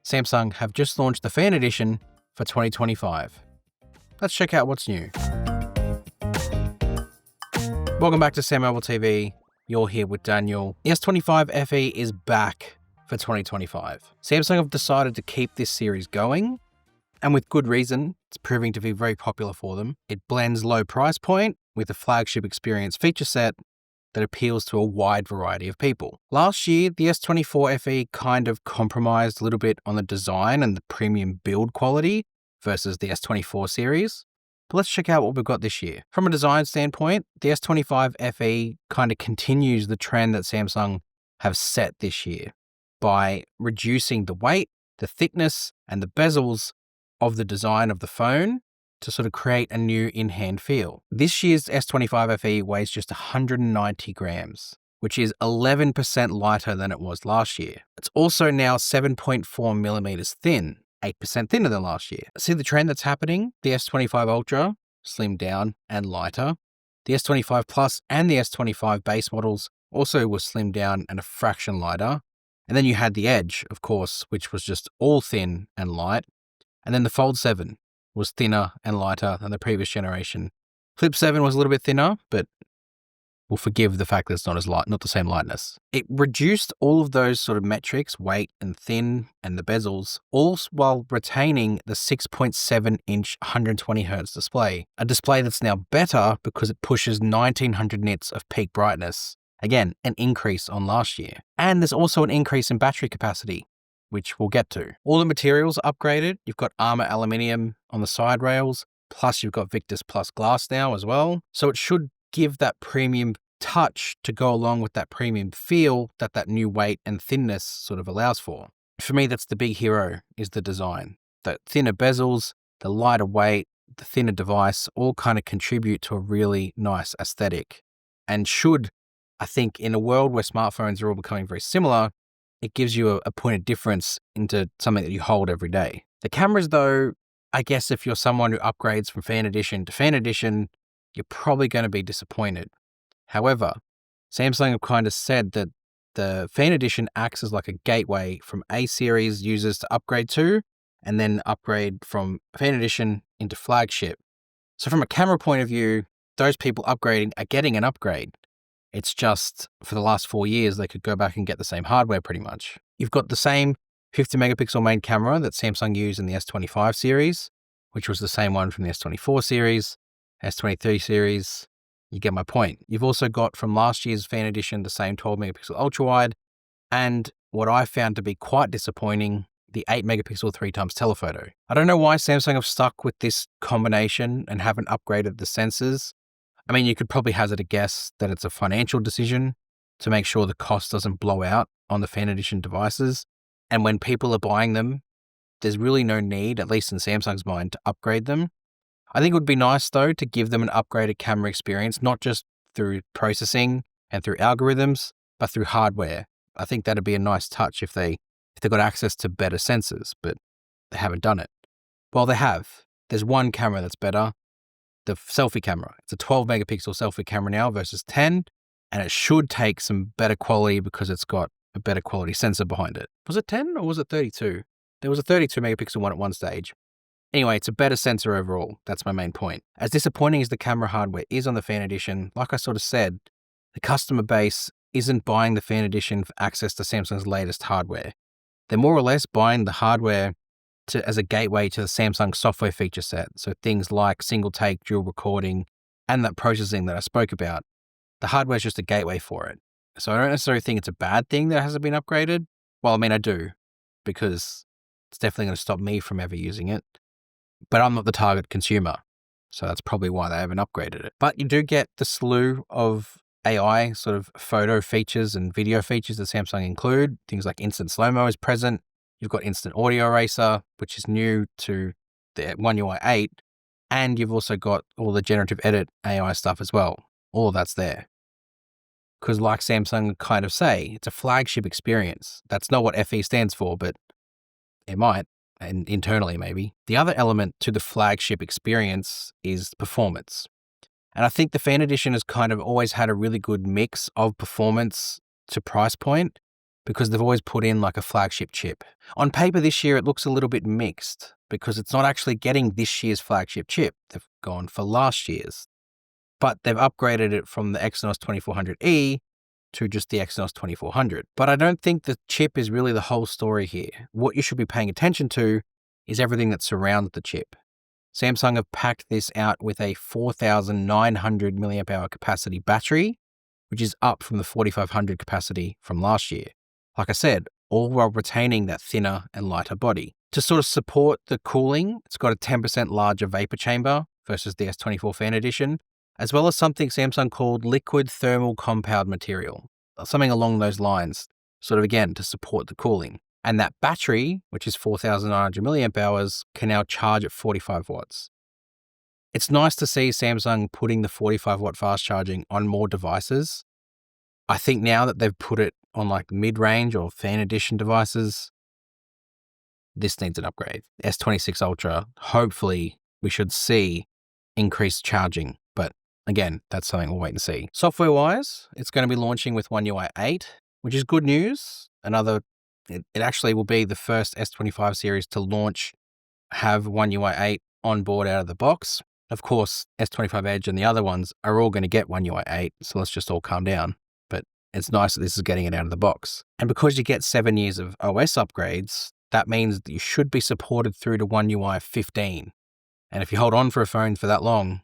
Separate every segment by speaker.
Speaker 1: Samsung have just launched the Fan Edition for 2025. Let's check out what's new. Welcome back to SamMobile TV. You're here with Daniel. The S25 FE is back for 2025. Samsung have decided to keep this series going, and with good reason. It's proving to be very popular for them. It blends low price point with a flagship experience feature set that appeals to a wide variety of people. Last year, the S24 FE kind of compromised a little bit on the design and the premium build quality versus the S24 series. But let's check out what we've got this year. From a design standpoint, the S25 FE kind of continues the trend that Samsung have set this year by reducing the weight, the thickness, and the bezels of the design of the phone to sort of create a new in-hand feel. This year's S25 FE weighs just 190 grams, which is 11% lighter than it was last year. It's also now 7.4 millimeters thin, 8% thinner than last year. See the trend that's happening? The S25 Ultra, slimmed down and lighter. The S25 Plus and the S25 base models also were slimmed down and a fraction lighter. And then you had the Edge, of course, which was just all thin and light. And then the Fold 7 was thinner and lighter than the previous generation. Flip 7 was a little bit thinner, but we'll forgive the fact that it's not as light, not the same lightness. It reduced all of those sort of metrics, weight and thin and the bezels, all while retaining the 6.7-inch 120Hz display. A display that's now better because it pushes 1900 nits of peak brightness. Again, an increase on last year. And there's also an increase in battery capacity, which we'll get to. All the materials are upgraded. You've got Armor aluminium on the side rails, plus you've got Victus Plus glass now as well. So it should give that premium touch to go along with that premium feel that new weight and thinness sort of allows for. For me, that's the big hero, is the design. The thinner bezels, the lighter weight, the thinner device, all kind of contribute to a really nice aesthetic. And should, I think, in a world where smartphones are all becoming very similar, it gives you a point of difference into something that you hold every day. The cameras, though, I guess if you're someone who upgrades from Fan Edition to Fan Edition, you're probably going to be disappointed. However, Samsung have kind of said that the Fan Edition acts as like a gateway from A series users to upgrade to, and then upgrade from Fan Edition into flagship. So from a camera point of view, those people upgrading are getting an upgrade. It's just for the last 4 years, they could go back and get the same hardware pretty much. You've got the same 50 megapixel main camera that Samsung used in the S25 series, which was the same one from the S24 series, S23 series. You get my point. You've also got from last year's Fan Edition the same 12 megapixel ultra wide, and what I found to be quite disappointing, the 8 megapixel 3x telephoto. I don't know why Samsung have stuck with this combination and haven't upgraded the sensors. I mean, you could probably hazard a guess that it's a financial decision to make sure the cost doesn't blow out on the Fan Edition devices. And when people are buying them, there's really no need, at least in Samsung's mind, to upgrade them. I think it would be nice, though, to give them an upgraded camera experience, not just through processing and through algorithms, but through hardware. I think that'd be a nice touch if they got access to better sensors, but they haven't done it. Well, they have. There's one camera that's better. The selfie camera. It's a 12 megapixel selfie camera now versus 10, and it should take some better quality because it's got a better quality sensor behind it. Was it 10 or was it 32? There was a 32 megapixel one at one stage. Anyway, it's a better sensor overall. That's my main point. As disappointing as the camera hardware is on the Fan Edition, like I sort of said, the customer base isn't buying the Fan Edition for access to Samsung's latest hardware. They're more or less buying the hardware as a gateway to the Samsung software feature set. So things like single take, dual recording, and that processing that I spoke about. The hardware is just a gateway for it. So I don't necessarily think it's a bad thing that it hasn't been upgraded. Well, I mean, I do, because it's definitely going to stop me from ever using it. But I'm not the target consumer. So that's probably why they haven't upgraded it. But you do get the slew of AI sort of photo features and video features that Samsung include. Things like instant slow-mo is present. You've got Instant Audio Eraser, which is new to the One UI 8, and you've also got all the generative edit AI stuff as well. All of that's there. Because like Samsung kind of say, it's a flagship experience. That's not what FE stands for, but it might, and internally maybe. The other element to the flagship experience is performance. And I think the Fan Edition has kind of always had a really good mix of performance to price point. because they've always put in like a flagship chip. On paper this year, it looks a little bit mixed because it's not actually getting this year's flagship chip. They've gone for last year's, but they've upgraded it from the Exynos 2400E to just the Exynos 2400. But I don't think the chip is really the whole story here. What you should be paying attention to is everything that surrounds the chip. Samsung have packed this out with a 4,900 milliamp hour capacity battery, which is up from the 4,500 capacity from last year. Like I said, all while retaining that thinner and lighter body. To sort of support the cooling, it's got a 10% larger vapor chamber versus the S24 Fan Edition, as well as something Samsung called liquid thermal compound material, something along those lines, sort of again to support the cooling. And that battery, which is 4,900 milliamp hours, can now charge at 45 watts. It's nice to see Samsung putting the 45 watt fast charging on more devices. I think now that they've put it on like mid-range or fan edition devices, this needs an upgrade. S26 Ultra, hopefully we should see increased charging, but again, that's something we'll wait and see. Software-wise, it's going to be launching with One UI 8, which is good news. It actually will be the first S25 series to have One UI 8 on board out of the box. Of course, S25 Edge and the other ones are all going to get One UI 8, so let's just all calm down. But it's nice that this is getting it out of the box. And because you get 7 years of OS upgrades, that means that you should be supported through to One UI 15. And if you hold on for a phone for that long,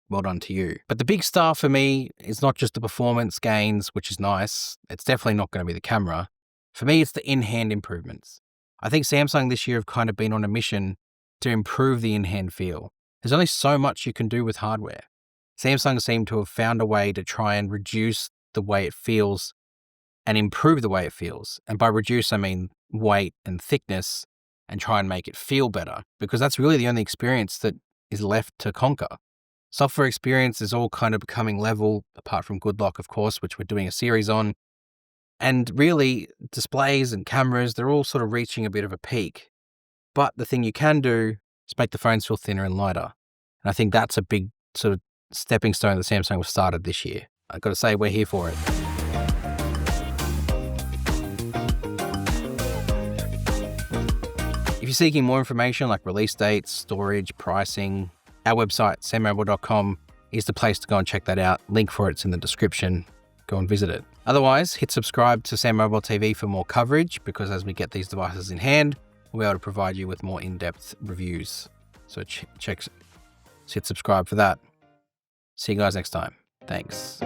Speaker 1: well done to you. But the big star for me is not just the performance gains, which is nice. It's definitely not going to be the camera. For me, it's the in-hand improvements. I think Samsung this year have kind of been on a mission to improve the in-hand feel. There's only so much you can do with hardware. Samsung seem to have found a way to try and reduce the way it feels and improve the way it feels. And by reduce, I mean weight and thickness, and try and make it feel better, because that's really the only experience that is left to conquer. Software experience is all kind of becoming level, apart from Good Lock, of course, which we're doing a series on. And really, displays and cameras, they're all sort of reaching a bit of a peak. But the thing you can do is make the phones feel thinner and lighter. And I think that's a big sort of stepping stone that Samsung have started this year. I've got to say, we're here for it. If you're seeking more information like release dates, storage, pricing, our website, SamMobile.com, is the place to go and check that out. Link for it's in the description. Go and visit it. Otherwise, hit subscribe to SamMobile TV for more coverage, because as we get these devices in hand, we'll be able to provide you with more in-depth reviews. So hit subscribe for that. See you guys next time. Thanks.